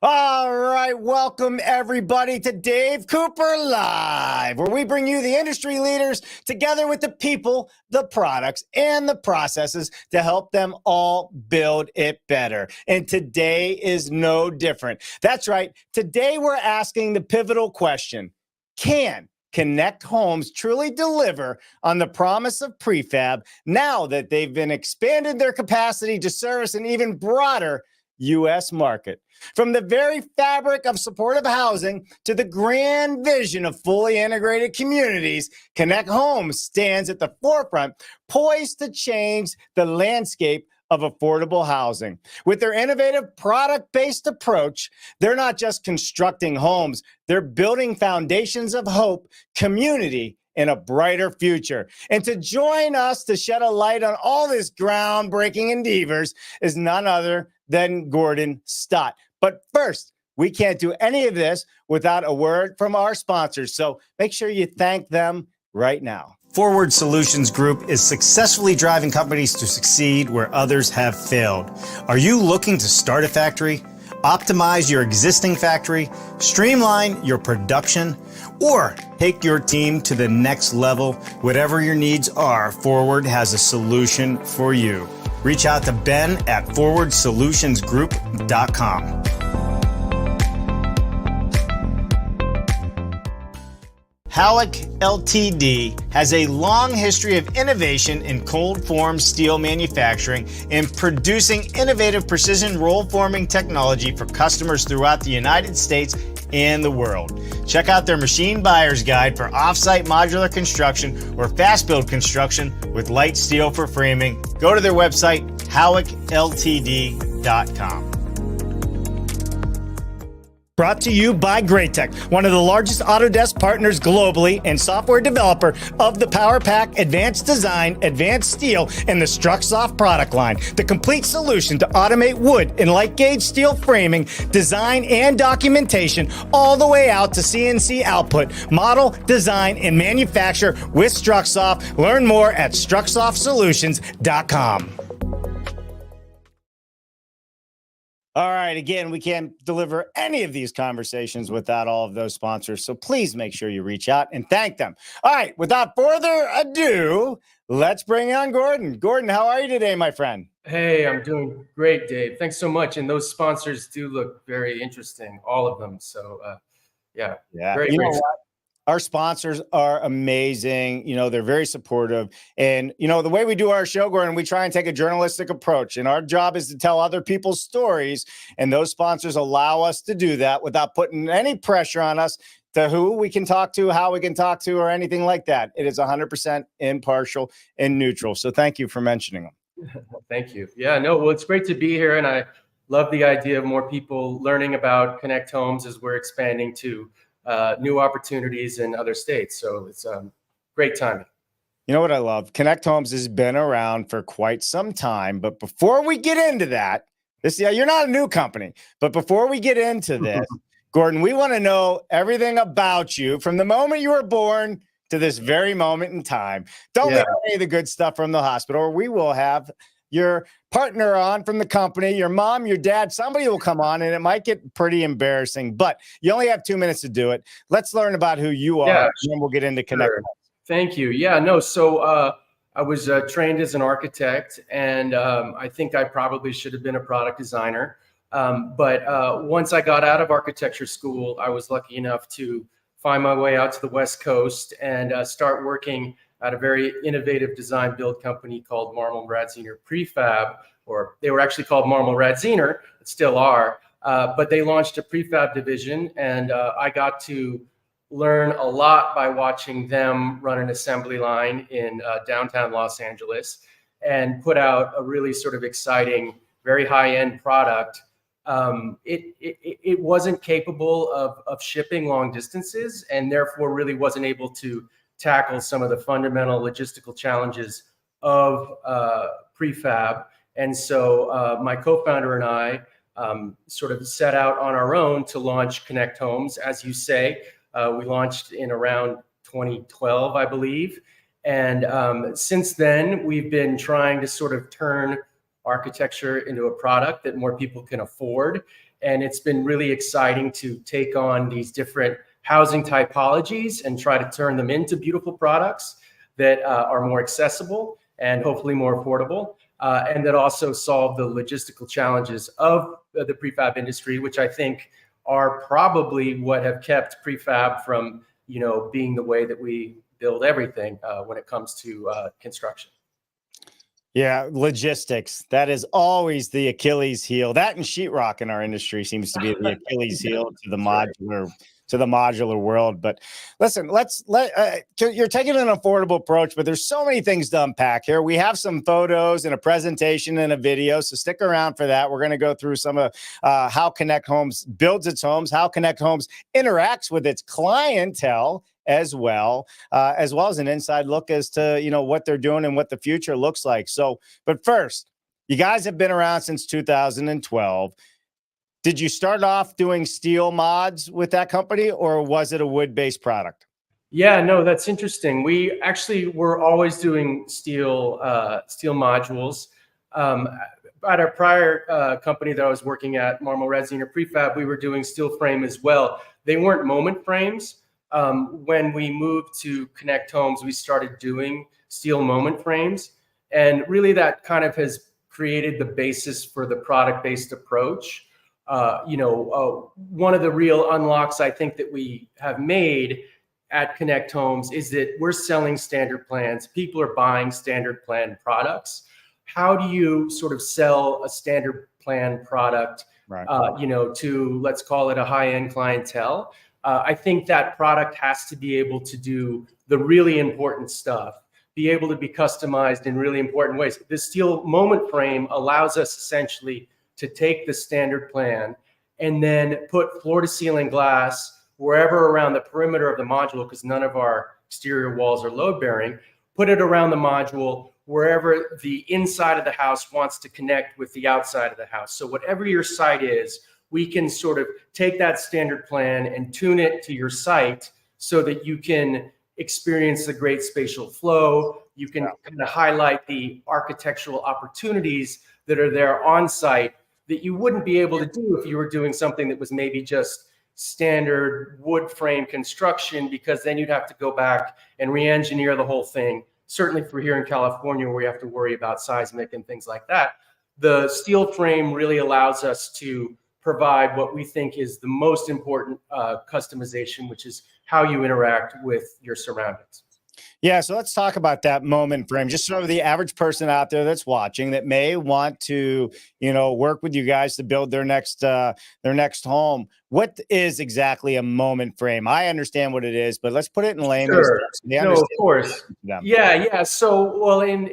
All right, welcome everybody to Dave Cooper Live, where we bring you the industry leaders together with the people, the products, and the processes to help them all build it better. And today is no different. That's right. Today we're asking the pivotal question: can Connect Homes truly deliver on the promise of prefab now that they've been expanded their capacity to service an even broader U.S. market? From the very fabric of supportive housing to the grand vision of fully integrated communities, Connect Homes stands at the forefront, poised to change the landscape of affordable housing. With their innovative product-based approach, they're not just constructing homes, they're building foundations of hope, community, and a brighter future. And to join us to shed a light on all this groundbreaking endeavors is none other than Gordon Stott. But first, we can't do any of this without a word from our sponsors. So make sure you thank them right now. Forward Solutions Group is successfully driving companies to succeed where others have failed. Are you looking to start a factory, optimize your existing factory, streamline your production, or take your team to the next level? Whatever your needs are, Forward has a solution for you. Reach out to Ben at forwardsolutionsgroup.com. Halleck Ltd. has a long history of innovation in cold form steel manufacturing and producing innovative precision roll forming technology for customers throughout the United States and the world. Check out their machine buyer's guide for off-site modular construction or fast build construction with light steel for framing. Go to their website, halleckltd.com. Brought to you by Greatech, one of the largest Autodesk partners globally and software developer of the PowerPack Advanced Design, Advanced Steel, and the StruxSoft product line. The complete solution to automate wood and light gauge steel framing, design, and documentation all the way out to CNC output. Model, design, and manufacture with StruxSoft. Learn more at StruxSoftSolutions.com. All right. Again, we can't deliver any of these conversations without all of those sponsors. So please make sure you reach out and thank them. All right. Without further ado, let's bring on Gordon. Gordon, how are you today, my friend? Hey, I'm doing great, Dave. Thanks so much. And those sponsors do look very interesting, all of them. So, yeah. Great. You know what? Our sponsors are amazing. You know, they're very supportive. And, you know, the way we do our show, Gordon, we try and take a journalistic approach. And our job is to tell other people's stories. And those sponsors allow us to do that without putting any pressure on us to who we can talk to, how we can talk to, or anything like that. It is 100% impartial and neutral. So thank you for mentioning them. Thank you. Yeah, no, well, it's great to be here. And I love the idea of more people learning about Connect Homes as we're expanding to new opportunities in other states. So it's great timing. You know what I love? Connect Homes has been around for quite some time. But before we get into that, you're not a new company. But before we get into this, Gordon, we want to know everything about you from the moment you were born to this very moment in time. Don't leave any of the good stuff from the hospital, or we will have your partner on from the company, your mom, your dad, somebody will come on, and it might get pretty embarrassing, but you only have 2 minutes to do it. Let's learn about who you are, and then we'll get into Connect. Thank you. Yeah, no, so I was trained as an architect, and I think I probably should have been a product designer. But once I got out of architecture school, I was lucky enough to find my way out to the West Coast and start working at a very innovative design build company called Marmol Radziner Prefab, or they were actually called Marmol Radziner, but still are. But they launched a prefab division, and I got to learn a lot by watching them run an assembly line in downtown Los Angeles and put out a really sort of exciting, very high-end product. It wasn't capable of shipping long distances, and therefore really wasn't able to tackle some of the fundamental logistical challenges of prefab. And so my co-founder and I sort of set out on our own to launch Connect Homes. As you say, we launched in around 2012, I believe. And since then, we've been trying to sort of turn architecture into a product that more people can afford. And it's been really exciting to take on these different housing typologies and try to turn them into beautiful products that are more accessible and hopefully more affordable, and that also solve the logistical challenges of the prefab industry, which I think are probably what have kept prefab from, being the way that we build everything when it comes to construction. Yeah, logistics. That is always the Achilles heel. That and sheetrock in our industry seems to be the Achilles heel to the modular world. But listen, you're taking an affordable approach, but there's so many things to unpack here. We have some photos and a presentation and a video, so stick around for that. We're going to go through some of how Connect Homes builds its homes, how Connect Homes interacts with its clientele, as well as an inside look as to, what they're doing and what the future looks like. So, but first, you guys have been around since 2012. Did you start off doing steel mods with that company, or was it a wood-based product? Yeah, no, that's interesting. We actually were always doing steel modules. At our prior company that I was working at, Marmol Resine or Prefab, we were doing steel frame as well. They weren't moment frames. When we moved to Connect Homes, we started doing steel moment frames. And really that kind of has created the basis for the product-based approach. One of the real unlocks I think that we have made at Connect Homes is that we're selling standard plans. People are buying standard plan products. How do you sort of sell a standard plan product, right, to, let's call it, a high-end clientele? I think that product has to be able to do the really important stuff, be able to be customized in really important ways. The steel moment frame allows us essentially to take the standard plan and then put floor to ceiling glass wherever around the perimeter of the module, because none of our exterior walls are load bearing, put it around the module wherever the inside of the house wants to connect with the outside of the house. So whatever your site is, we can sort of take that standard plan and tune it to your site so that you can experience the great spatial flow. You can kind of highlight the architectural opportunities that are there on site that you wouldn't be able to do if you were doing something that was maybe just standard wood frame construction, because then you'd have to go back and re-engineer the whole thing. Certainly for here in California, where you have to worry about seismic and things like that, the steel frame really allows us to provide what we think is the most important customization, which is how you interact with your surroundings. Yeah, so let's talk about that moment frame. Just so the average person out there that's watching that may want to, work with you guys to build their next home. What is exactly a moment frame? I understand what it is, but let's put it in layman's Sure. terms. No, of course. Yeah. So, well, in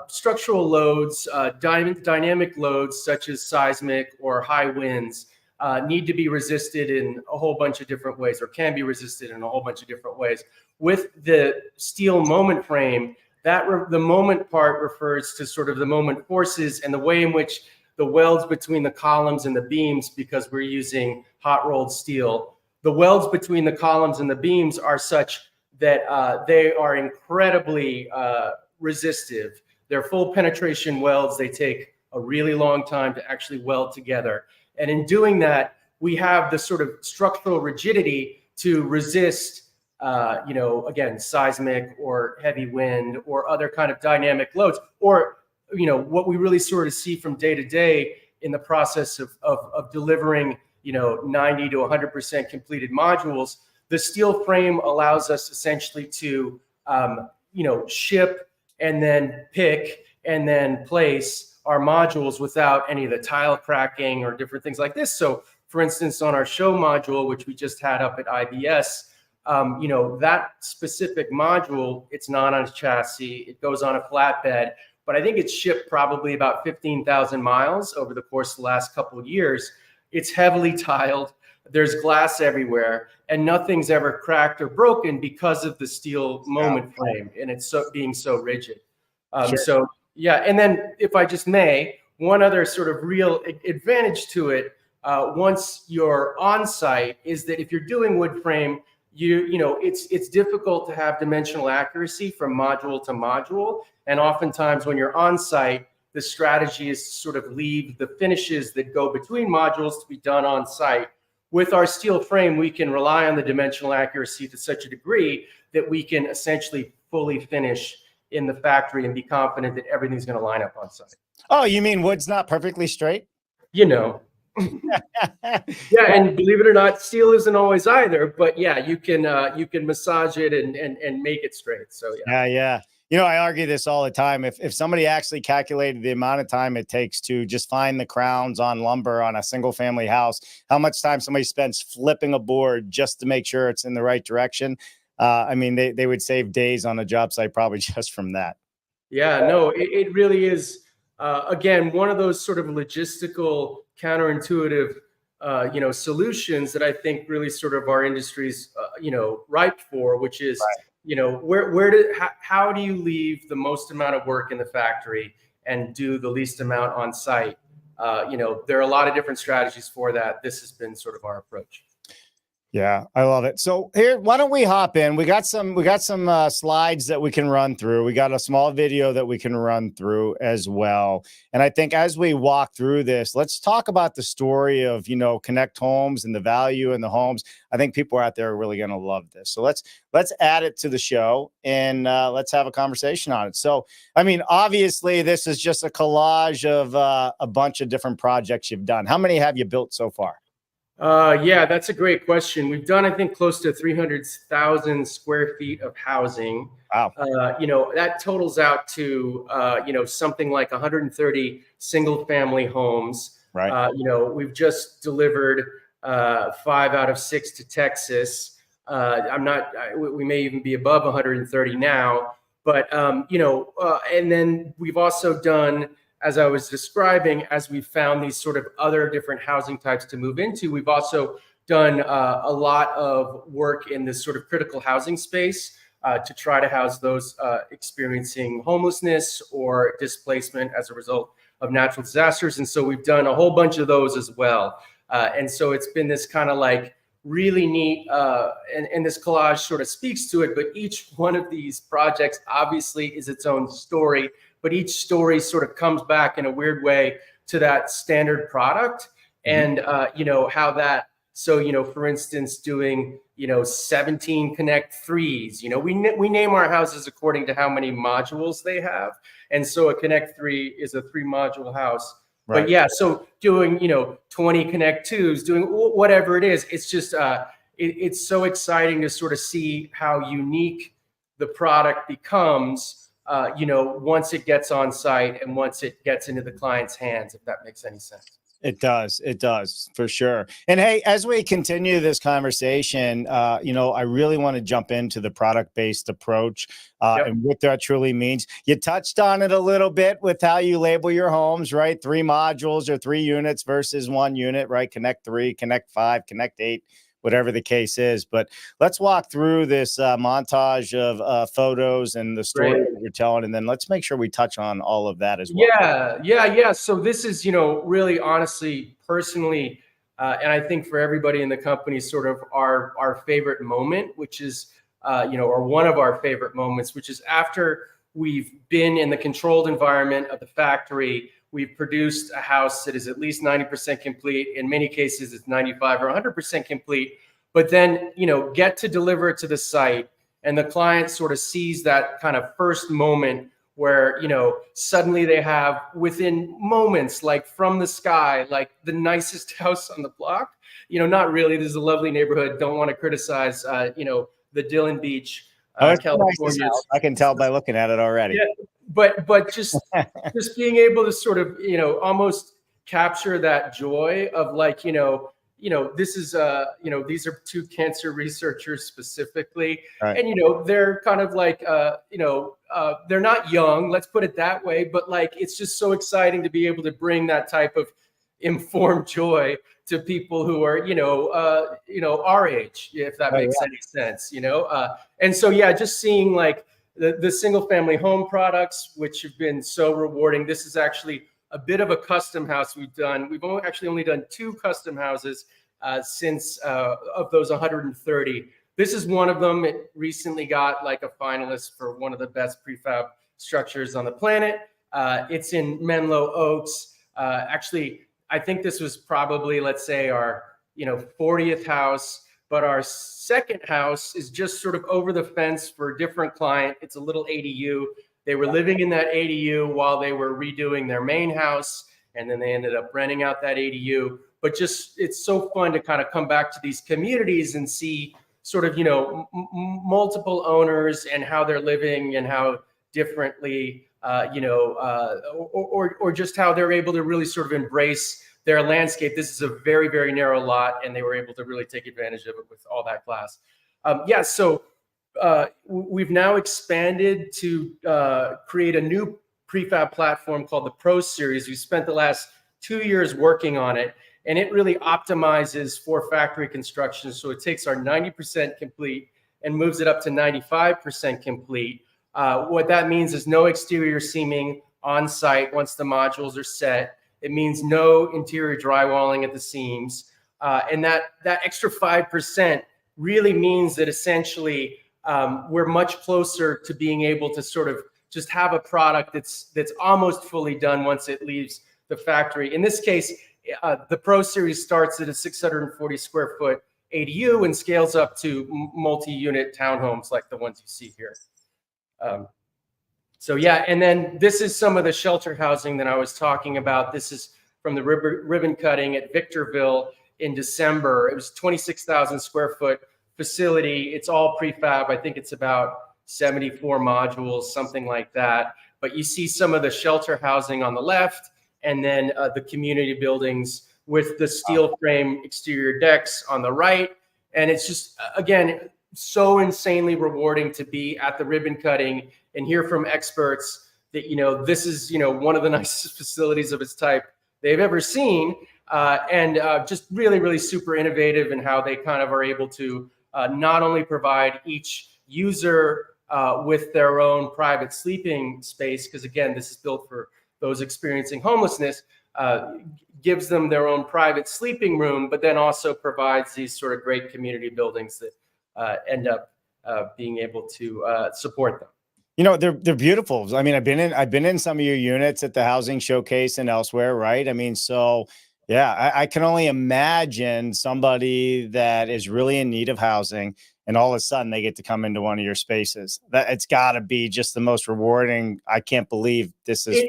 structural loads, dynamic loads such as seismic or high winds need to be resisted in a whole bunch of different ways, or can be resisted in a whole bunch of different ways. With the steel moment frame, the moment part refers to sort of the moment forces and the way in which the welds between the columns and the beams, because we're using hot rolled steel, the welds between the columns and the beams are such that they are incredibly resistive. They're full penetration welds. They take a really long time to actually weld together. And in doing that, we have the sort of structural rigidity to resist, again, seismic or heavy wind or other kind of dynamic loads, or, what we really sort of see from day to day in the process of delivering, 90 to 100% completed modules. The steel frame allows us essentially to, ship and then pick and then place our modules without any of the tile cracking or different things like this. So for instance, on our show module, which we just had up at IBS, that specific module, it's not on a chassis, it goes on a flatbed, but I think it's shipped probably about 15,000 miles over the course of the last couple of years. It's heavily tiled. There's glass everywhere, and nothing's ever cracked or broken because of the steel moment frame and it's being so rigid. Sure. So yeah, and then if I just may, one other sort of real advantage to it, once you're on site, is that if you're doing wood frame, it's difficult to have dimensional accuracy from module to module, and oftentimes when you're on site, the strategy is to sort of leave the finishes that go between modules to be done on site. With our steel frame, we can rely on the dimensional accuracy to such a degree that we can essentially fully finish in the factory and be confident that everything's going to line up on site. Oh, you mean wood's not perfectly straight? You know. Yeah, and believe it or not, steel isn't always either. But yeah, you can massage it and make it straight. So yeah. Yeah. You know, I argue this all the time. If somebody actually calculated the amount of time it takes to just find the crowns on lumber on a single family house, how much time somebody spends flipping a board just to make sure it's in the right direction, I mean, they would save days on a job site probably just from that. Yeah, no, it really is. Again, one of those sort of logistical, counterintuitive, solutions that I think really sort of our industry's, ripe for, which is, how do you leave the most amount of work in the factory and do the least amount on site? There are a lot of different strategies for that. This has been sort of our approach. Yeah, I love it. So here, why don't we hop in? We got some slides that we can run through. We got a small video that we can run through as well. And I think as we walk through this, let's talk about the story of, Connect Homes and the value in the homes. I think people out there are really going to love this. So let's add it to the show and let's have a conversation on it. So, I mean, obviously this is just a collage of a bunch of different projects you've done. How many have you built so far? Yeah, that's a great question. We've done, I think, close to 300,000 square feet of housing. Wow. That totals out to, something like 130 single family homes. Right. We've just delivered 5 out of 6 to Texas. We may even be above 130 now, but, and then we've also done, as I was describing, as we found these sort of other different housing types to move into, we've also done a lot of work in this sort of critical housing space to try to house those experiencing homelessness or displacement as a result of natural disasters. And so we've done a whole bunch of those as well. And so it's been this kind of like really neat, and this collage sort of speaks to it, but each one of these projects obviously is its own story. But each story sort of comes back in a weird way to that standard product. And, how that, so, for instance, doing, 17 Connect 3s, we name our houses according to how many modules they have. And so a Connect 3 is a 3-module house. Right. But yeah, so doing, 20 Connect 2s, doing whatever it is, it's just, it's so exciting to sort of see how unique the product becomes, once it gets on site and once it gets into the client's hands, if that makes any sense. It does for sure. And hey, as we continue this conversation, I really want to jump into the product-based approach and what that truly means. You touched on it a little bit with how you label your homes, right? 3 modules or 3 units versus 1 unit, right? Connect 3, Connect 5, Connect 8. Whatever the case is. But let's walk through this montage of photos and the story that you're telling, and then let's make sure we touch on all of that as well. Yeah. So this is, really honestly, personally, and I think for everybody in the company, sort of our favorite moment, which is, or one of our favorite moments, which is after we've been in the controlled environment of the factory. We've produced a house that is at least 90% complete. In many cases, it's 95 or 100% complete. But then, get to deliver it to the site, and the client sort of sees that kind of first moment where, suddenly they have, within moments, like from the sky, like the nicest house on the block. Not really. This is a lovely neighborhood. Don't want to criticize, the Dillon Beach, California. Nice. I can tell by looking at it already. Yeah. But just being able to sort of, almost capture that joy of like, this is, these are 2 cancer researchers specifically. Right. And, they're kind of like, they're not young, let's put it that way. But like, it's just so exciting to be able to bring that type of informed joy to people who are, our age, if that makes any sense, and so, just seeing like, the single family home products, which have been so rewarding. This is actually a bit of a custom house we've done. We've only done 2 custom houses since of those 130. This is one of them. It recently got like a finalist for one of the best prefab structures on the planet. It's in Menlo Oaks. Actually, I think this was probably, let's say, our 40th house, but our second house is just sort of over the fence for a different client. It's a little ADU. They were living in that ADU while they were redoing their main house, and then they ended up renting out that ADU. But just, it's so fun to kind of come back to these communities and see sort of, multiple owners and how they're living and how differently, or just how they're able to really sort of embrace their landscape. This is a very, very narrow lot, and they were able to really take advantage of it with all that glass. So we've now expanded to create a new prefab platform called the Pro Series. We spent the last 2 years working on it, and it really optimizes for factory construction. So it takes our 90% complete and moves it up to 95% complete. What that means is no exterior seaming on site once the modules are set. It means no interior drywalling at the seams. And that extra 5% really means that essentially we're much closer to being able to sort of just have a product that's almost fully done once it leaves the factory. In this case, the Pro Series starts at a 640 square foot ADU and scales up to multi-unit townhomes like the ones you see here. And then this is some of the shelter housing that I was talking about. This is from the ribbon cutting at Victorville in December. It was 26,000 square foot facility. It's all prefab. I think it's about 74 modules, something like that. But you see some of the shelter housing on the left, and then the community buildings with the steel frame exterior decks on the right. And it's just, again, so insanely rewarding to be at the ribbon cutting and hear from experts that, this is, one of the nicest facilities of its type they've ever seen. And just really, really super innovative in how they kind of are able to not only provide each user with their own private sleeping space, because again, this is built for those experiencing homelessness, gives them their own private sleeping room, but then also provides these sort of great community buildings that end up being able to support them. They're beautiful. I mean, I've been in some of your units at the housing showcase and elsewhere, right? I mean, so yeah, I can only imagine somebody that is really in need of housing, and all of a sudden they get to come into one of your spaces. That it's got to be just the most rewarding. I can't believe this is.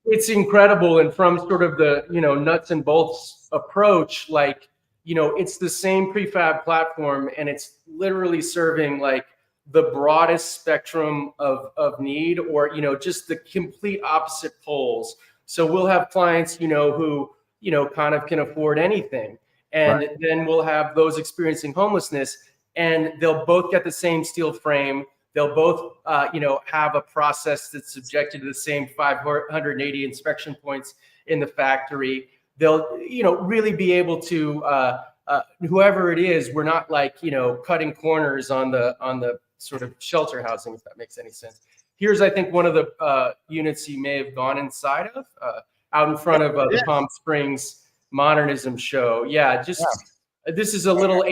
It's incredible, and from sort of the nuts and bolts approach, like it's the same prefab platform, and it's literally serving like the broadest spectrum of need, or just the complete opposite poles. So we'll have clients who kind of can afford anything, and right. Then we'll have those experiencing homelessness, and they'll both get the same steel frame. They'll both have a process that's subjected to the same 580 inspection points in the factory. They'll really be able to whoever it is. We're not like cutting corners on the sort of shelter housing, if that makes any sense. Here's, I think, one of the units you may have gone inside of, out in front of the Palm Springs Modernism show. Yeah, this is a little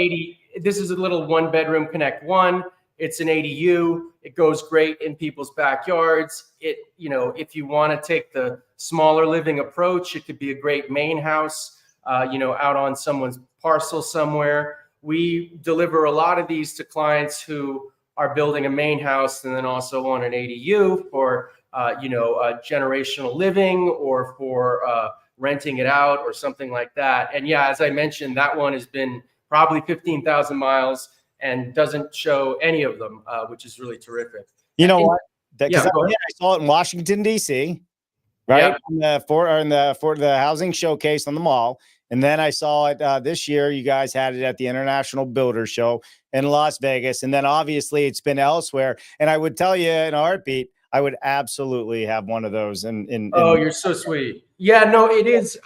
this is a little 1-bedroom Connect One. It's an ADU. It goes great in people's backyards. If you want to take the smaller living approach, it could be a great main house, out on someone's parcel somewhere. We deliver a lot of these to clients who are building a main house and then also want an ADU for, generational living, or for renting it out or something like that. And yeah, as I mentioned, that one has been probably 15,000 miles and doesn't show any of them, which is really terrific. You know what? I saw it in Washington, D.C., right? Yeah. For the housing showcase on the mall. And then I saw it this year. You guys had it at the International Builder Show in Las Vegas. And then obviously it's been elsewhere. And I would tell you in a heartbeat, I would absolutely have one of those. Oh, you're so sweet. Yeah, no, it is.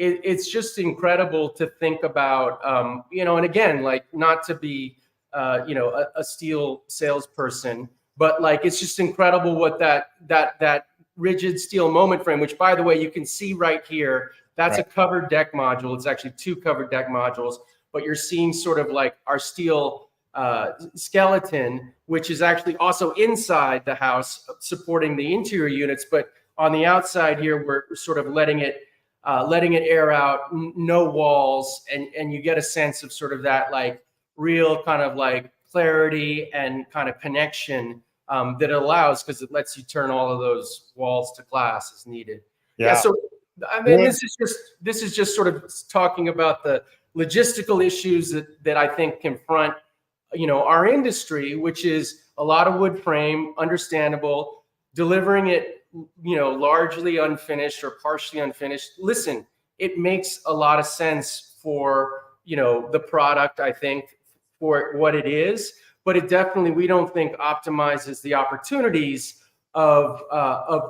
It's just incredible to think about, and again, like, not to be, a steel salesperson, but like, it's just incredible what that rigid steel moment frame, which, by the way, you can see right here, that's right. A covered deck module. It's actually 2 covered deck modules, but you're seeing sort of like our steel skeleton, which is actually also inside the house supporting the interior units. But on the outside here, we're sort of letting it air out, no walls, and you get a sense of sort of that like real kind of like clarity and kind of connection that it allows, because it lets you turn all of those walls to glass as needed. Yeah. So I mean, this is just sort of talking about the logistical issues that I think confront, our industry, which is a lot of wood frame, understandable, delivering it, largely unfinished or partially unfinished. Listen, it makes a lot of sense for, the product, I think, for what it is, but it definitely, we don't think optimizes the opportunities of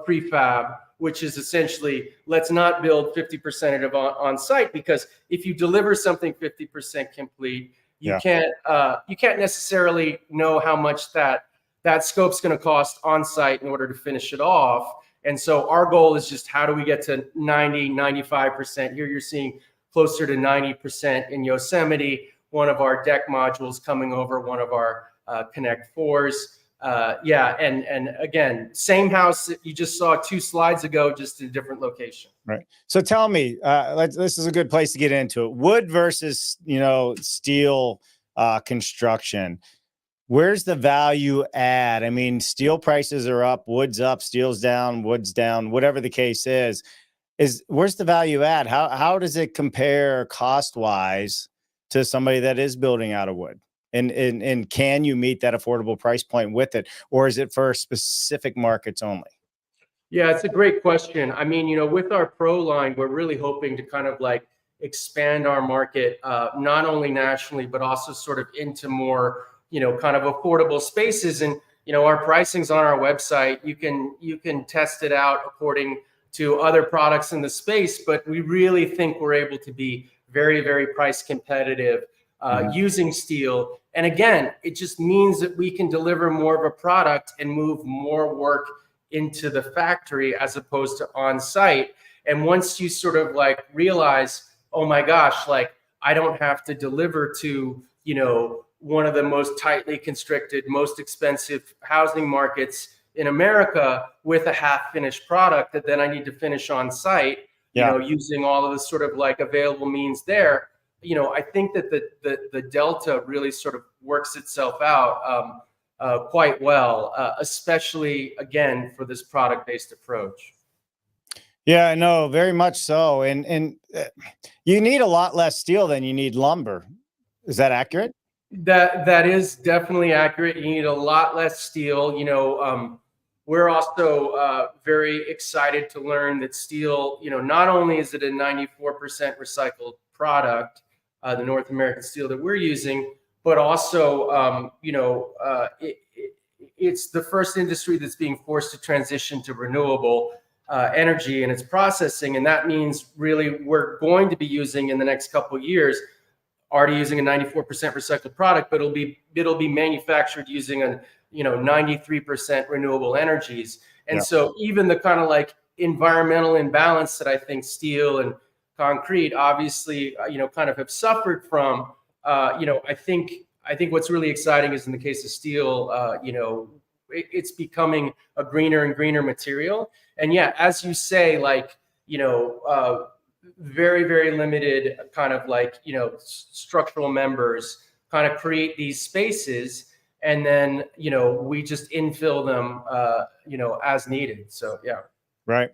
prefab, which is essentially, let's not build 50% of it on site, because if you deliver something 50% complete, you can't necessarily know how much that scope's going to cost on site in order to finish it off. And so our goal is just, how do we get to 90, 95%? Here you're seeing closer to 90% in Yosemite, one of our deck modules coming over one of our Connect 4s. And again, same house that you just saw 2 slides ago, just in a different location. Right. So tell me, this is a good place to get into it. Wood versus, steel construction. Where's the value add? I mean, steel prices are up, wood's up, steel's down, wood's down, whatever the case is where's the value add? How does it compare cost wise to somebody that is building out of wood? And can you meet that affordable price point with it, or is it for specific markets only? Yeah, it's a great question. I mean, with our Pro line, we're really hoping to kind of like expand our market, not only nationally, but also sort of into more, kind of affordable spaces. And, our pricing's on our website. You can test it out according to other products in the space, but we really think we're able to be very, very price competitive using steel. And again, it just means that we can deliver more of a product and move more work into the factory as opposed to on site. And once you sort of like realize, oh my gosh, like I don't have to deliver to, one of the most tightly constricted, most expensive housing markets in America with a half finished product that then I need to finish on site, using all of the sort of like available means there. I think that the delta really sort of works itself out quite well, especially again for this product-based approach. Yeah, no, very much so. And you need a lot less steel than you need lumber. Is that accurate? That is definitely accurate. You need a lot less steel. We're also very excited to learn that steel, not only is it a 94% recycled product, the North American steel that we're using, but also, it's the first industry that's being forced to transition to renewable energy in its processing. And that means really we're going to be using in the next couple of years, already using a 94% recycled product, but it'll be manufactured using a 93% renewable energies. And so even the kind of like environmental imbalance that I think steel and concrete obviously kind of have suffered from, I think what's really exciting is in the case of steel, it's becoming a greener and greener material. And as you say, like, very, very limited kind of like, structural members kind of create these spaces, and then, we just infill them, as needed. So, yeah. Right.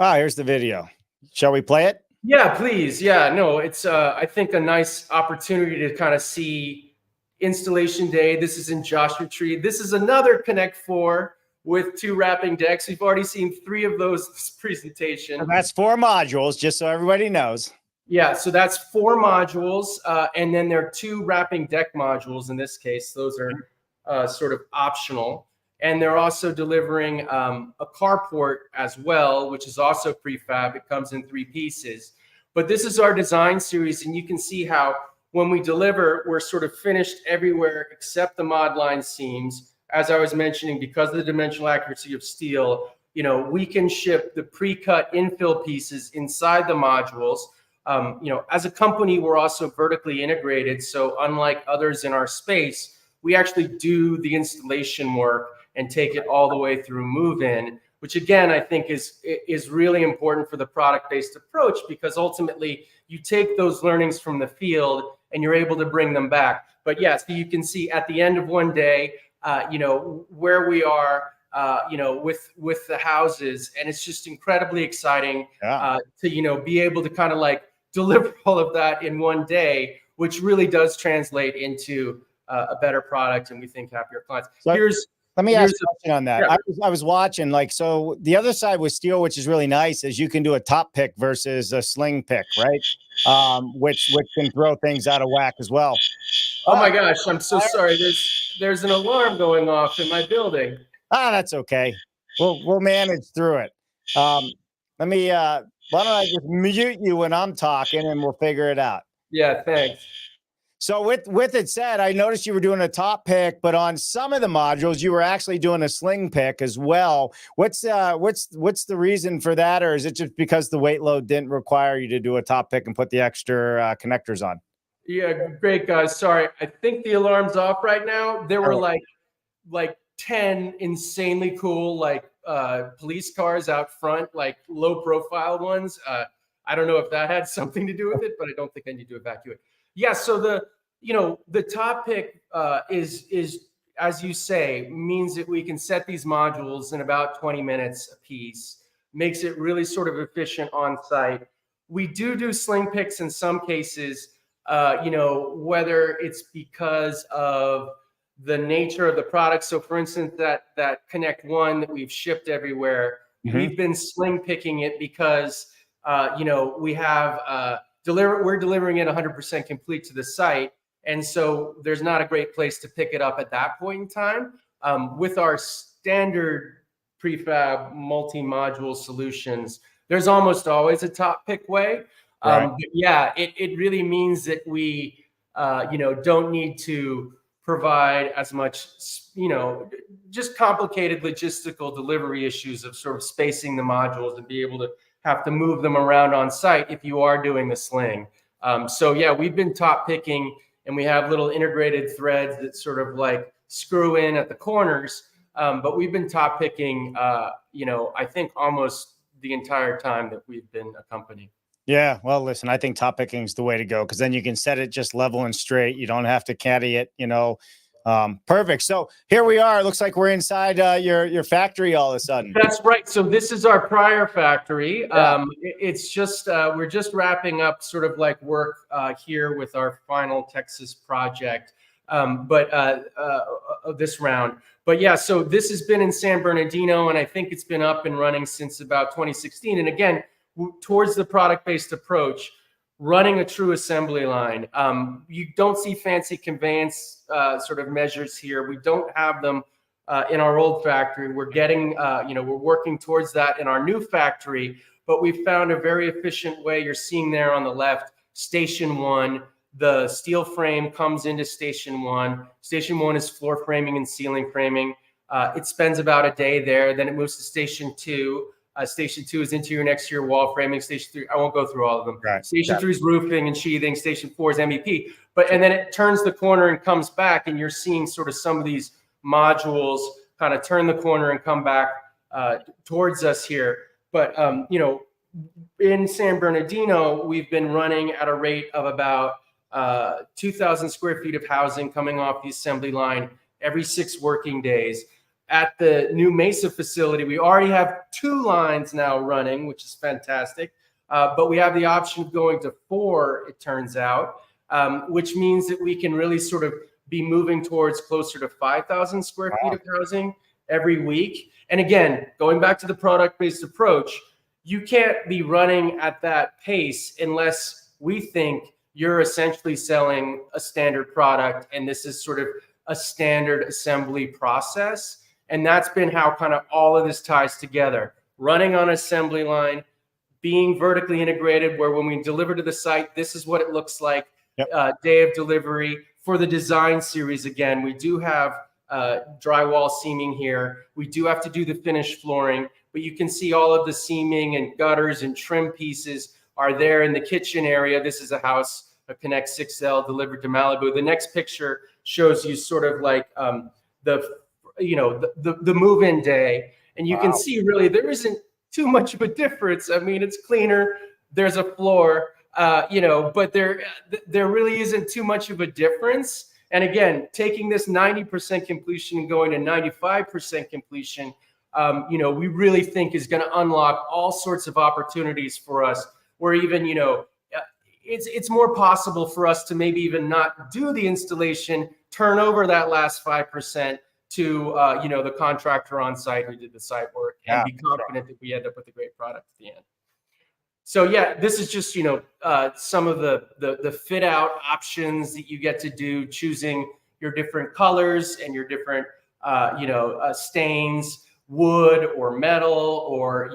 Here's the video. Shall we play it? Yeah, please. Yeah, no, it's, I think a nice opportunity to kind of see installation day. This is in Joshua Tree. This is another Connect 4 with 2 wrapping decks. We've already seen 3 of those this presentation. And that's 4 modules, just so everybody knows. Yeah, so that's 4 modules, and then there are 2 wrapping deck modules in this case. Those are sort of optional. And they're also delivering a carport as well, which is also prefab. It comes in 3 pieces. But this is our design series, and you can see how when we deliver, we're sort of finished everywhere except the mod line seams. As I was mentioning, because of the dimensional accuracy of steel, we can ship the pre-cut infill pieces inside the modules. As a company, we're also vertically integrated. So unlike others in our space, we actually do the installation work and take it all the way through move-in, which again, I think is really important for the product-based approach, because ultimately you take those learnings from the field and you're able to bring them back. But yes, you can see at the end of one day, where we are, with the houses, and it's just incredibly exciting to, be able to kind of like deliver all of that in one day, which really does translate into a better product, and we think happier clients. So let me ask a question on that. Yeah. I was watching, so the other side with steel, which is really nice, is you can do a top pick versus a sling pick, right? Which can throw things out of whack as well. Oh my gosh, I'm so sorry. There's an alarm going off in my building. That's okay. We'll manage through it. Why don't I just mute you when I'm talking and we'll figure it out. Yeah, thanks. So with it said, I noticed you were doing a top pick, but on some of the modules, you were actually doing a sling pick as well. What's the reason for that? Or is it just because the weight load didn't require you to do a top pick and put the extra connectors on? Yeah, great, guys. Sorry. I think the alarm's off right now. There were like 10 insanely cool, police cars out front, like low profile ones. I don't know if that had something to do with it, but I don't think I need to evacuate. Yeah. So the top pick is, as you say, means that we can set these modules in about 20 minutes a piece, makes it really sort of efficient on site. We do sling picks in some cases, whether it's because of the nature of the product. So for instance, that Connect One that we've shipped everywhere, we've been sling picking it because, we have, we're delivering it 100% complete to the site. And so there's not a great place to pick it up at that point in time. With our standard prefab multi-module solutions, there's almost always a top pick way. Right. But yeah, it really means that we, don't need to provide as much, just complicated logistical delivery issues of sort of spacing the modules and be able to have to move them around on site if you are doing the sling. So yeah, we've been top picking, and we have little integrated threads that sort of like screw in at the corners. But we've been top picking, I think almost the entire time that we've been a company. Yeah, well, listen, I think top picking is the way to go, because then you can set it just level and straight. You don't have to caddy it, Perfect. So here we are. It looks like we're inside your factory all of a sudden. That's right. So this is our prior factory. Yeah. It's just we're just wrapping up sort of like work here with our final Texas project, this round. But yeah, so this has been in San Bernardino, and I think it's been up and running since about 2016. And again, towards the product-based approach, running a true assembly line. You don't see fancy conveyance sort of measures here. We don't have them in our old factory. We're getting, we're working towards that in our new factory, but we've found a very efficient way. You're seeing there on the left, station one, the steel frame comes into station one. Station one is floor framing and ceiling framing. It spends about a day there. Then it moves to station two. Station two is interior and exterior wall framing. Station three, I won't go through all of them. Right. Station three is roofing and sheathing. Station four is MEP. And then it turns the corner and comes back, and you're seeing sort of some of these modules kind of turn the corner and come back towards us here. But in San Bernardino, we've been running at a rate of about 2,000 square feet of housing coming off the assembly line every 6 working days. At the new Mesa facility, we already have 2 lines now running, which is fantastic. But we have the option of going to 4, it turns out, which means that we can really sort of be moving towards closer to 5,000 square feet of housing every week. And again, going back to the product-based approach, you can't be running at that pace unless we think you're essentially selling a standard product, and this is sort of a standard assembly process. And that's been how kind of all of this ties together. Running on assembly line, being vertically integrated, where when we deliver to the site, this is what it looks like. Yep. Day of delivery. For the design series, again, we do have drywall seaming here. We do have to do the finished flooring, but you can see all of the seaming and gutters and trim pieces are there in the kitchen area. This is a house, a Connect 6L delivered to Malibu. The next picture shows you sort of like the move-in day. And you can see really there isn't too much of a difference. I mean, it's cleaner. There's a floor, but there really isn't too much of a difference. And again, taking this 90% completion and going to 95% completion, we really think is going to unlock all sorts of opportunities for us where even, it's more possible for us to maybe even not do the installation, turn over that last 5% to, the contractor on site who did the site work and be confident that we end up with a great product at the end. So yeah, this is just, some of the fit out options that you get to do, choosing your different colors and your different, stains, wood or metal, or,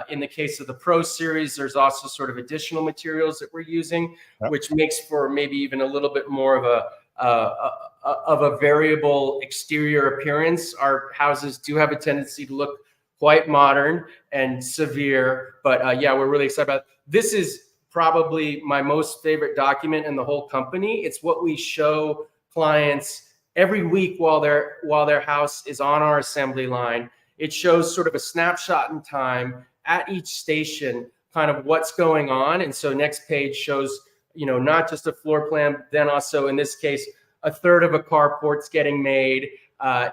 in the case of the Pro Series, there's also sort of additional materials that we're using, which makes for maybe even a little bit more of a variable exterior appearance. Our houses do have a tendency to look quite modern and severe, but we're really excited about it. This is probably my most favorite document in the whole company. It's what we show clients every week while their house is on our assembly line. It shows sort of a snapshot in time at each station, kind of what's going on. And so next page shows, not just a floor plan, then also in this case, a third of a carport's getting made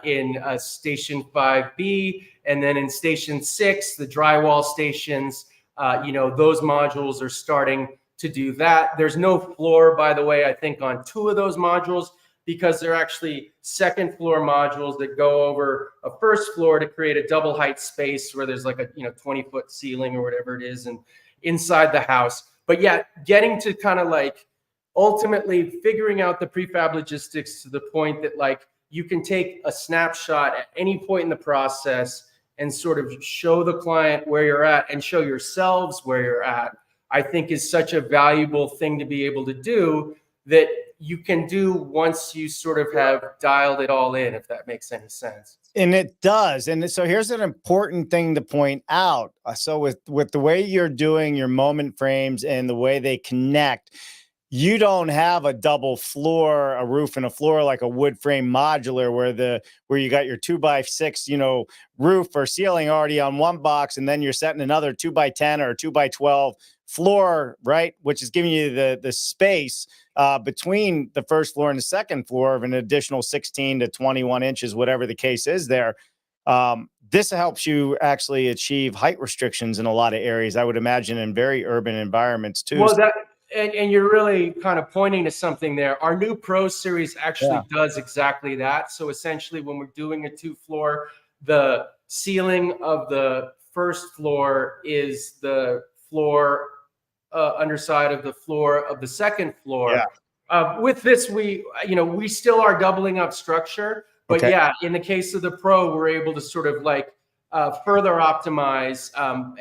in station 5B. And then in station 6, the drywall stations, those modules are starting to do that. There's no floor, by the way, I think on 2 of those modules, because they're actually second floor modules that go over a first floor to create a double height space where there's like a 20-foot ceiling or whatever it is, and inside the house. But yeah, getting to kind of like ultimately figuring out the prefab logistics to the point that like you can take a snapshot at any point in the process and sort of show the client where you're at and show yourselves where you're at, I think is such a valuable thing to be able to do that you can do once you sort of have dialed it all in, if that makes any sense. And it does. And so here's an important thing to point out. So with the way you're doing your moment frames and the way they connect, you don't have a double floor, a roof and a floor like a wood frame modular where you got your 2x6, roof or ceiling already on one box, and then you're setting another 2x10 or 2x12 floor, right? Which is giving you the space between the first floor and the second floor of an additional 16 to 21 inches, whatever the case is there. This helps you actually achieve height restrictions in a lot of areas, I would imagine, in very urban environments too. Well, and you're really kind of pointing to something there. Our new Pro Series actually does exactly that. So essentially, when we're doing a 2-floor, the ceiling of the first floor is the floor underside of the floor of the second floor. With this, we still are doubling up structure, but in the case of the Pro, we're able to sort of like further optimize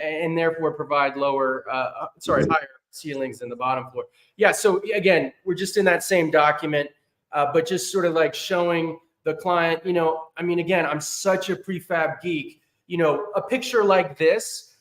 and therefore provide higher ceilings in the bottom floor. So again, we're just in that same document, but just sort of like showing the client, again, I'm such a prefab geek, a picture like this,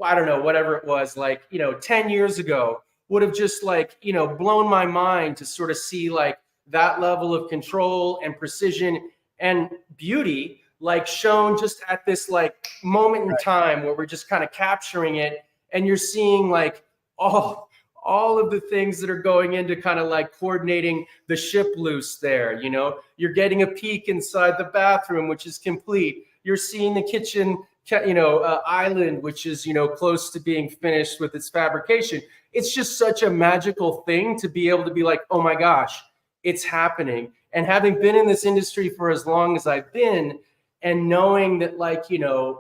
I don't know, whatever it was, like, 10 years ago would have just like, blown my mind to sort of see like that level of control and precision and beauty, like shown just at this like moment in time where we're just kind of capturing it. And you're seeing like all of the things that are going into kind of like coordinating the ship loose there. You're getting a peek inside the bathroom, which is complete. You're seeing the kitchen island, which is, close to being finished with its fabrication. It's just such a magical thing to be able to be like, oh my gosh, it's happening. And having been in this industry for as long as I've been, and knowing that like,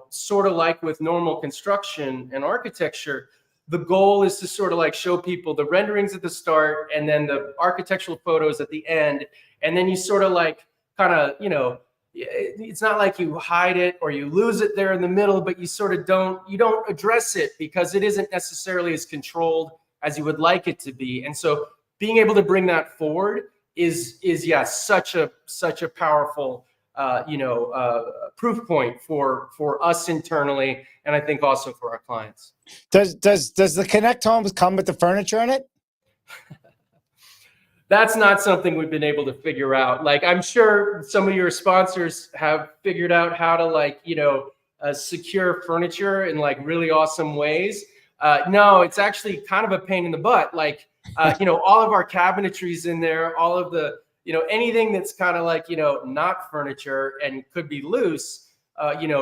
sort of like with normal construction and architecture, the goal is to sort of like show people the renderings at the start and then the architectural photos at the end. And then you sort of like kind of, it's not like you hide it or you lose it there in the middle, but you sort of don't address it because it isn't necessarily as controlled as you would like it to be. And so being able to bring that forward is such a powerful proof point for us internally, and I think also for our clients. Does the Connect Homes come with the furniture in it? That's not something we've been able to figure out. Like, I'm sure some of your sponsors have figured out how to, like, secure furniture in like really awesome ways. No, it's actually kind of a pain in the butt. Like, all of our cabinetry's in there, all of the, anything that's kind of like, not furniture and could be loose,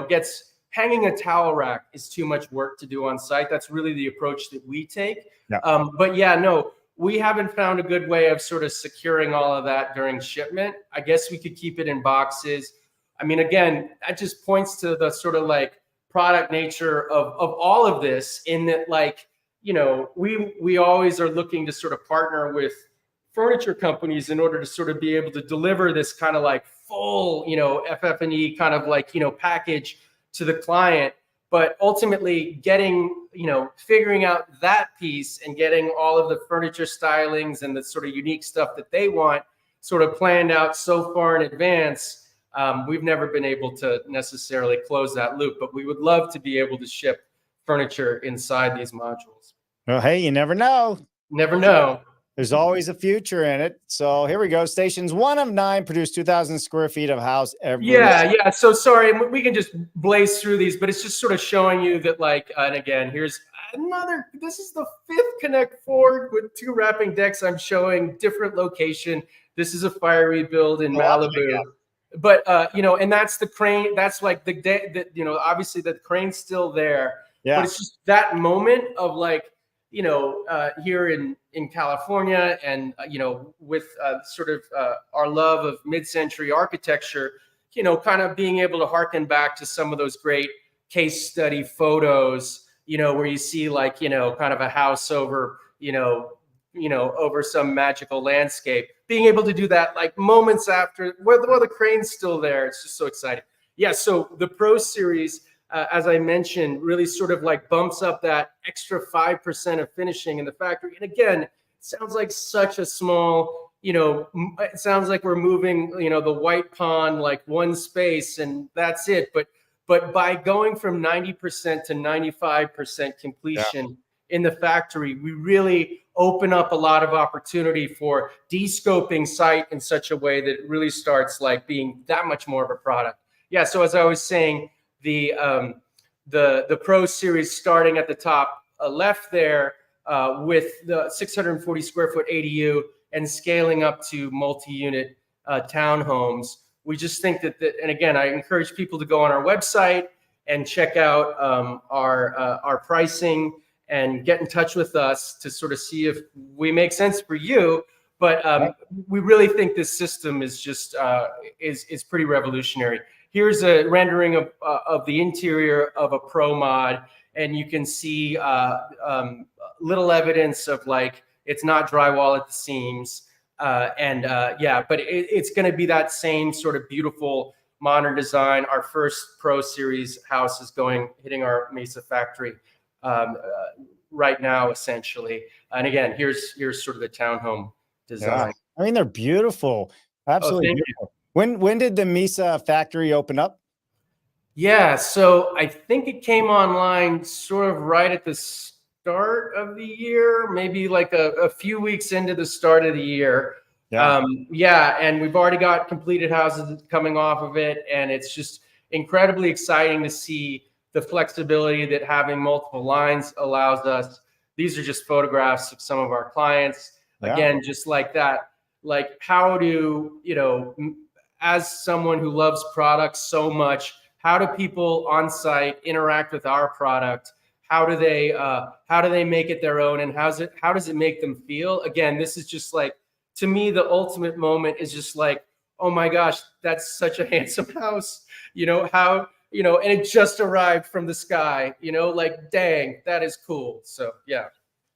gets hanging a towel rack is too much work to do on site. That's really the approach that we take. Yeah. But yeah, no, we haven't found a good way of sort of securing all of that during shipment. I guess we could keep it in boxes. I mean, again, that just points to the sort of like product nature of all of this, in that, like, we always are looking to sort of partner with furniture companies in order to sort of be able to deliver this kind of like full, FF&E kind of like, package to the client. But ultimately figuring out that piece and getting all of the furniture stylings and the sort of unique stuff that they want sort of planned out so far in advance, we've never been able to necessarily close that loop. But we would love to be able to ship furniture inside these modules. Well, hey, you never know. Never know. There's always a future in it. So here we go. Stations 1 of 9 produce 2,000 square feet of house every. Yeah. So sorry, we can just blaze through these, but it's just sort of showing you that, like, and again, here's another. This is the 5th Connect 4 with 2 wrapping decks. I'm showing different location. This is a fire rebuild in Malibu. But and that's the crane. That's like the day that, obviously the crane's still there. Yeah. But it's just that moment of, like, here in California, and with sort of our love of mid-century architecture, kind of being able to harken back to some of those great case study photos, where you see, like, kind of a house over, over some magical landscape. Being able to do that, like, moments after, where the crane's still there, it's just so exciting. Yeah. So the Pro Series, as I mentioned, really sort of like bumps up that extra 5% of finishing in the factory. And again, it sounds like such a small, it sounds like we're moving, the white pond, like one space, and that's it. But by going from 90% to 95% completion in the factory, we really open up a lot of opportunity for de-scoping site in such a way that it really starts like being that much more of a product. Yeah. So as I was saying, the Pro Series starting at the top left there with the 640 square foot ADU and scaling up to multi-unit townhomes. We just think that, and again, I encourage people to go on our website and check out our pricing and get in touch with us to sort of see if we make sense for you. But we really think this system is just is pretty revolutionary. Here's a rendering of the interior of a Pro Mod, and you can see little evidence of, like, it's not drywall at the seams. But it's going to be that same sort of beautiful modern design. Our first Pro Series house is hitting our Mesa factory right now, essentially. And again, here's sort of the townhome design. Yeah. I mean, they're beautiful. Absolutely beautiful. When did the Mesa factory open up? Yeah, so I think it came online sort of right at the start of the year, maybe like a few weeks into the start of the year. Yeah. And we've already got completed houses coming off of it, and it's just incredibly exciting to see the flexibility that having multiple lines allows us. These are just photographs of some of our clients. Yeah. Again, just like that, like, how do, as someone who loves products so much, how do people on site interact with our product? How do they make it their own, and how does it make them feel? Again, this is just like, to me, the ultimate moment is just like, oh my gosh, that's such a handsome house. And it just arrived from the sky, like, dang, that is cool. So yeah.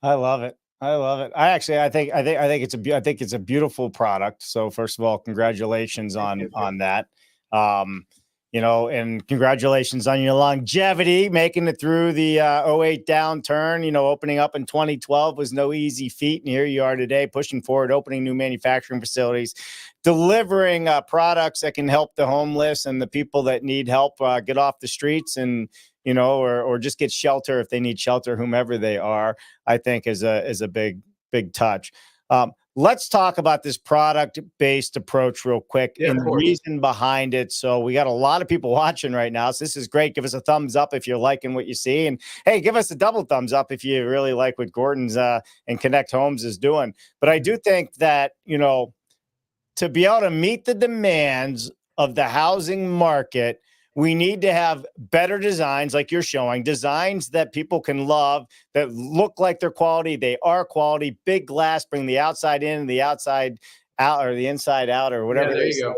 I love it. I think it's a beautiful product. So first of all, congratulations on that. and congratulations on your longevity, making it through the '08 downturn. Opening up in 2012 was no easy feat. And here you are today, pushing forward, opening new manufacturing facilities, delivering products that can help the homeless and the people that need help get off the streets and, or just get shelter if they need shelter, whomever they are, I think is a big touch. Let's talk about this product-based approach real quick and the reason behind it. So we got a lot of people watching right now. So this is great. Give us a thumbs up if you're liking what you see. And hey, give us a double thumbs up if you really like what Gordon's and Connect Homes is doing. But I do think that, to be able to meet the demands of the housing market, we need to have better designs like you're showing, designs that people can love, that look like they're quality. They are quality. Big glass, bring the outside in, the outside out, or the inside out, or whatever. Yeah, there you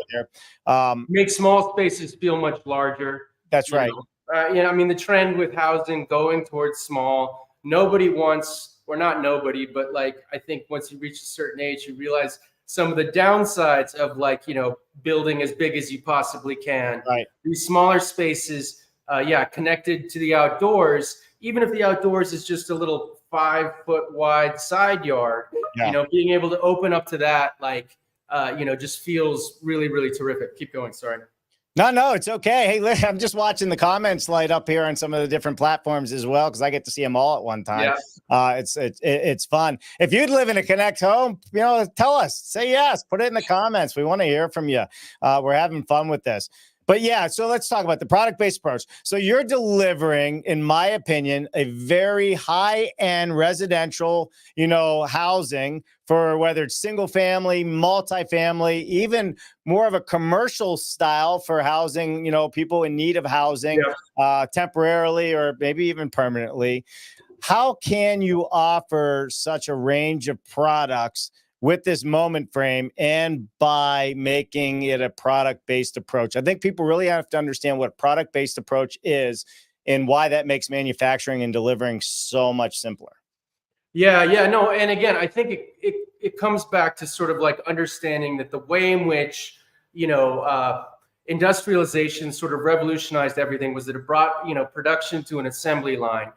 go. Make small spaces feel much larger. That's right. The trend with housing going towards small, nobody wants, or not nobody, but I think once you reach a certain age, you realize some of the downsides of building as big as you possibly can. Right. These smaller spaces, connected to the outdoors, even if the outdoors is just a little 5-foot wide side yard, being able to open up to that, just feels really, really terrific. Keep going. Sorry. No, it's okay. Hey, I'm just watching the comments light up here on some of the different platforms as well, because I get to see them all at one time. Yeah. It's fun. If you'd live in a Connect home, tell us. Say yes. Put it in the comments. We want to hear from you. We're having fun with this. But yeah, so let's talk about the product-based approach. So you're delivering, in my opinion, a very high-end residential, housing for whether it's single family, multifamily, even more of a commercial style for housing, people in need of housing temporarily or maybe even permanently. How can you offer such a range of products with this moment frame and by making it a product-based approach? I think people really have to understand what a product-based approach is and why that makes manufacturing and delivering so much simpler. No. And again, I think it comes back to sort of understanding that the way in which, industrialization sort of revolutionized everything was that it brought, production to an assembly line.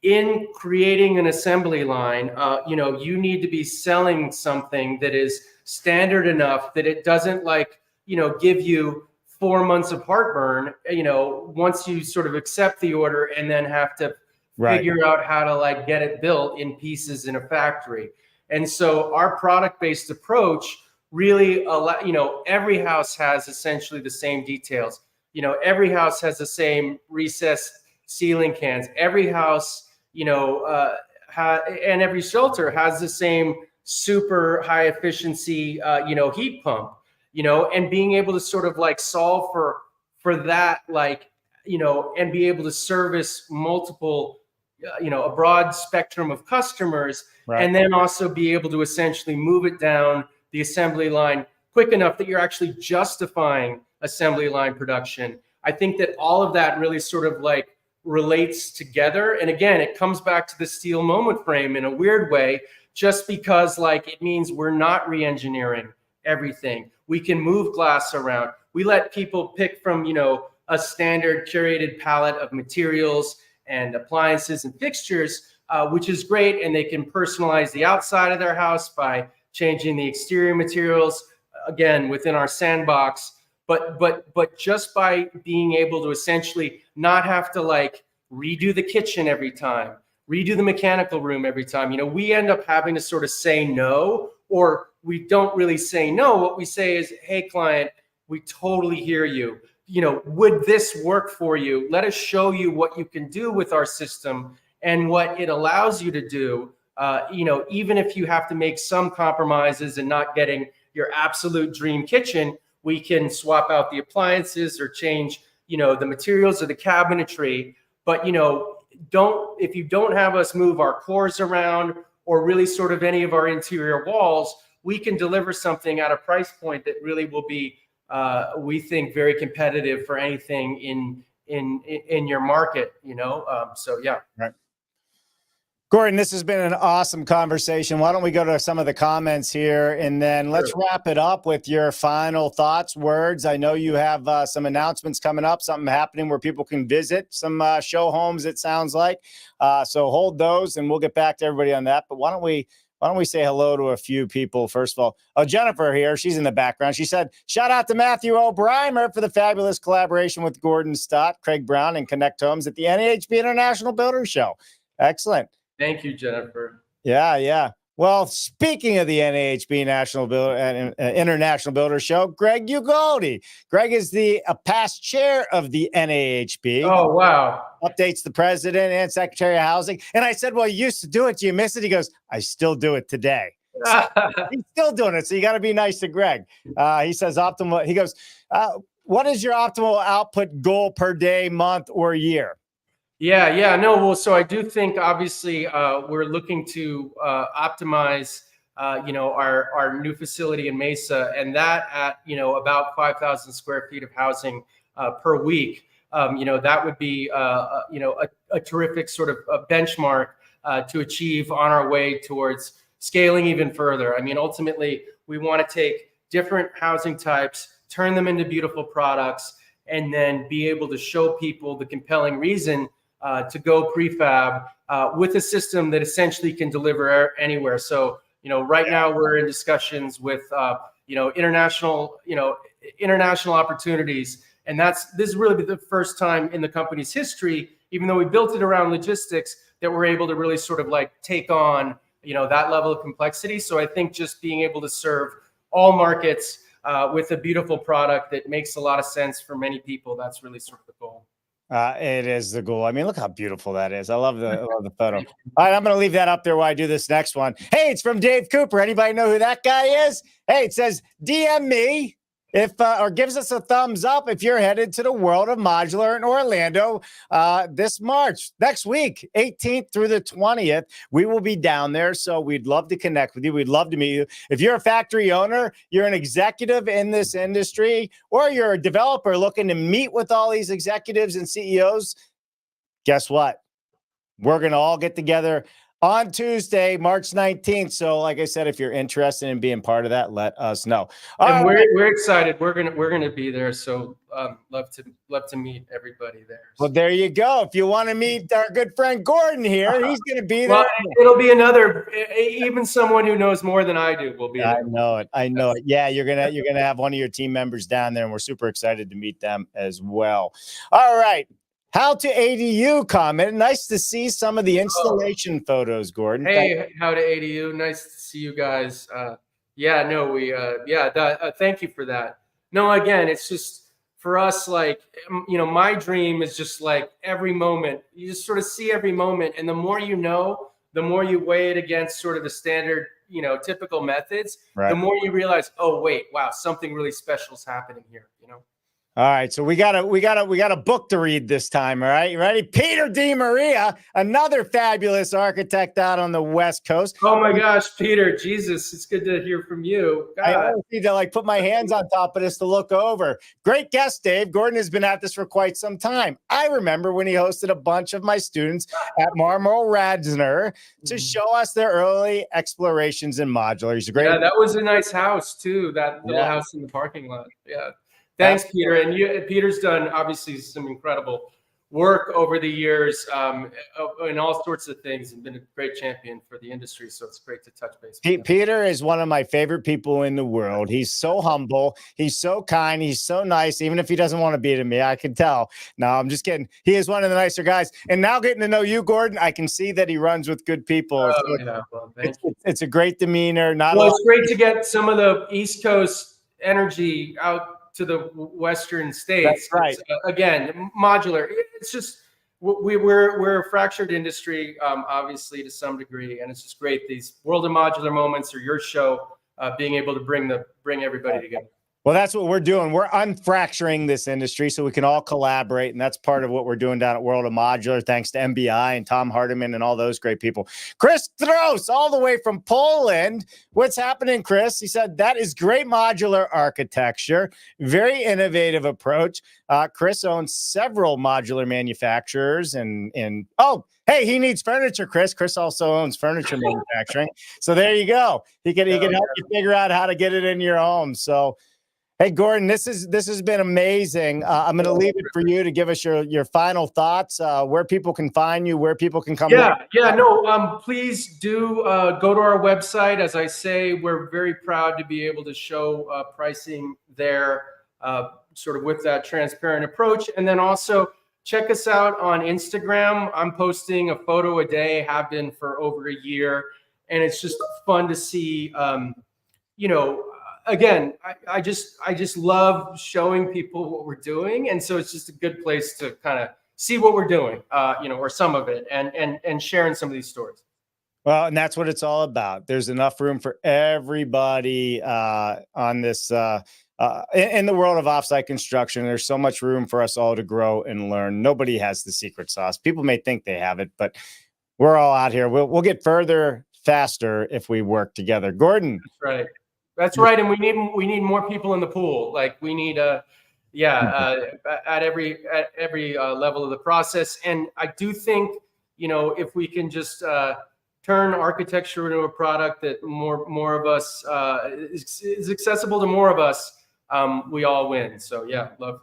In creating an assembly line, you need to be selling something that is standard enough that it doesn't give you 4 months of heartburn, once you sort of accept the order and then have to figure out how to get it built in pieces in a factory. And so our product-based approach really every house has essentially the same details. Every house has the same recessed ceiling cans. Every house and every shelter has the same super high efficiency, heat pump, and being able to sort of solve for that, and be able to service multiple, a broad spectrum of customers, and then also be able to essentially move it down the assembly line quick enough that you're actually justifying assembly line production. I think that all of that really sort of relates together. And again, it comes back to the steel moment frame in a weird way, just because it means we're not re-engineering everything. We can move glass around. We let people pick from, a standard curated palette of materials and appliances and fixtures, which is great. And they can personalize the outside of their house by changing the exterior materials, again, within our sandbox. But just by being able to essentially not have to redo the kitchen every time, redo the mechanical room every time, we end up having to sort of say no, or we don't really say no. What we say is, hey, client, we totally hear you. Would this work for you? Let us show you what you can do with our system and what it allows you to do. Even if you have to make some compromises and not getting your absolute dream kitchen, we can swap out the appliances or change, the materials or the cabinetry. But, if you don't have us move our cores around or really sort of any of our interior walls, we can deliver something at a price point that really will be, we think, very competitive for anything in your market, so yeah. Right. Gordon, this has been an awesome conversation. Why don't we go to some of the comments here, and then let's wrap it up with your final thoughts, words. I know you have some announcements coming up, something happening where people can visit some show homes, it sounds like. So hold those, and we'll get back to everybody on that. But why don't we say hello to a few people first of all? Oh, Jennifer here. She's in the background. She said, shout out to Matthew O'Brimer for the fabulous collaboration with Gordon Stott, Craig Brown, and Connect Homes at the NAHB International Builders Show. Excellent. Thank you, Jennifer. Yeah. Well, speaking of the NAHB International Builder Show, Greg Ugoldi. Greg is the past chair of the NAHB. Oh, wow. Updates the president and secretary of housing. And I said, well, you used to do it. Do you miss it? He goes, I still do it today. So he's still doing it. So you got to be nice to Greg. He says optimal. He goes, what is your optimal output goal per day, month, or year? Yeah, no. Well, so I do think obviously we're looking to optimize, our new facility in Mesa, and that at about 5,000 square feet of housing per week. That would be a terrific sort of a benchmark to achieve on our way towards scaling even further. I mean, ultimately, we want to take different housing types, turn them into beautiful products, and then be able to show people the compelling reason to go prefab with a system that essentially can deliver anywhere. So, right now we're in discussions with, international opportunities. And this is really the first time in the company's history, even though we built it around logistics, that we're able to really sort of like take on, that level of complexity. So I think just being able to serve all markets with a beautiful product that makes a lot of sense for many people, that's really sort of the goal. It is the goal. I mean, look how beautiful that is. I love the photo. All right, I'm going to leave that up there while I do this next one. Hey, it's from Dave Cooper. Anybody know who that guy is? Hey, it says DM me or gives us a thumbs up if you're headed to the World of Modular in Orlando this March, next week, 18th through the 20th. We will be down there, so we'd love to connect with you. We'd love to meet you. If you're a factory owner, you're an executive in this industry, or you're a developer looking to meet with all these executives and CEOs, guess what? We're going to all get together on Tuesday, March 19th. So like I said, if you're interested in being part of that, let us know. And we're excited. We're gonna be there. So love to meet everybody there. Well, there you go. If you want to meet our good friend Gordon here, he's going to be there. Well, it'll be another, even someone who knows more than I do will be there. I know it. Yeah, you're gonna have one of your team members down there, and we're super excited to meet them as well. All right. How to ADU comment. Nice to see some of the installation photos, Gordon. Hey, How to ADU. Nice to see you guys. Thank you for that. No, again, it's just for us, like, my dream is just like every moment, you just sort of see every moment. And the more you know, the more you weigh it against sort of the standard, typical methods, right, the more you realize, oh, wait, wow, something really special is happening here, All right, so we got a book to read this time. All right, you ready? Peter DeMaria, another fabulous architect out on the West Coast. Oh my gosh, Peter, Jesus, it's good to hear from you. God. I need to put my hands on top of this to look over. Great guest, Dave. Gordon has been at this for quite some time. I remember when he hosted a bunch of my students at Marmor Radnor to show us their early explorations in modular. He's a great. Yeah, that was a nice house too. That little house in the parking lot. Yeah. Thanks, Peter. And Peter's done obviously some incredible work over the years in all sorts of things and been a great champion for the industry. So it's great to touch base. Peter is one of my favorite people in the world. He's so humble. He's so kind. He's so nice. Even if he doesn't want to be to me, I can tell. No, I'm just kidding. He is one of the nicer guys. And now getting to know you, Gordon, I can see that he runs with good people. Oh, yeah. Well, it's a great demeanor. It's great to get some of the East Coast energy out to the Western states. That's right. Again, modular. It's just we're a fractured industry, obviously to some degree, and it's just great these World of Modular moments or your show being able to bring everybody together. Well, that's what we're doing. We're unfracturing this industry so we can all collaborate. And that's part of what we're doing down at World of Modular, thanks to MBI and Tom Hardiman and all those great people. Chris Thros, all the way from Poland. What's happening, Chris? He said, that is great modular architecture. Very innovative approach. Chris owns several modular manufacturers hey, he needs furniture, Chris. Chris also owns furniture manufacturing. So there you go. He can help you figure out how to get it in your home. So, hey, Gordon, this has been amazing. I'm going to leave it for you to give us your final thoughts, where people can find you, where people can come. Please do go to our website. As I say, we're very proud to be able to show pricing there, sort of with that transparent approach. And then also check us out on Instagram. I'm posting a photo a day, have been for over a year. And it's just fun to see, again, I just love showing people what we're doing. And so it's just a good place to kind of see what we're doing, or some of it, and sharing some of these stories. Well, and that's what it's all about. There's enough room for everybody on this, in the world of offsite construction. There's so much room for us all to grow and learn. Nobody has the secret sauce. People may think they have it, but we're all out here. We'll get further faster if we work together. Gordon. That's right. And we need more people in the pool. Like we need at every level of the process. And I do think, if we can just turn architecture into a product that more of us is accessible to more of us, we all win. So yeah, love.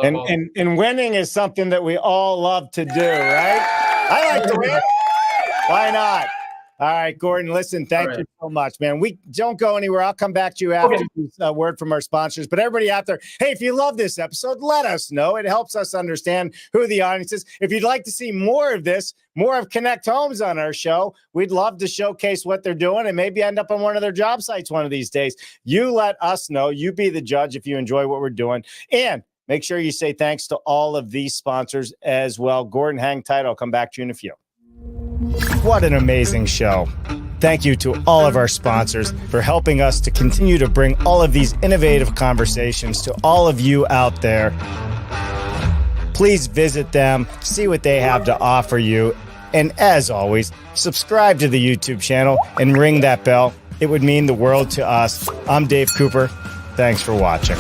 And winning is something that we all love to do, right? I like to win. Why not? All right, Gordon, listen, thank you so much, man. We don't go anywhere. I'll come back to you after this word from our sponsors. But everybody out there, hey, if you love this episode, let us know. It helps us understand who the audience is. If you'd like to see more of this, more of Connect Homes on our show, we'd love to showcase what they're doing and maybe end up on one of their job sites one of these days. You let us know. You be the judge if you enjoy what we're doing. And make sure you say thanks to all of these sponsors as well. Gordon, hang tight. I'll come back to you in a few. What an amazing show. Thank you to all of our sponsors for helping us to continue to bring all of these innovative conversations to all of you out there. Please visit them, see what they have to offer you. And as always, subscribe to the YouTube channel and ring that bell. It would mean the world to us. I'm Dave Cooper. Thanks for watching.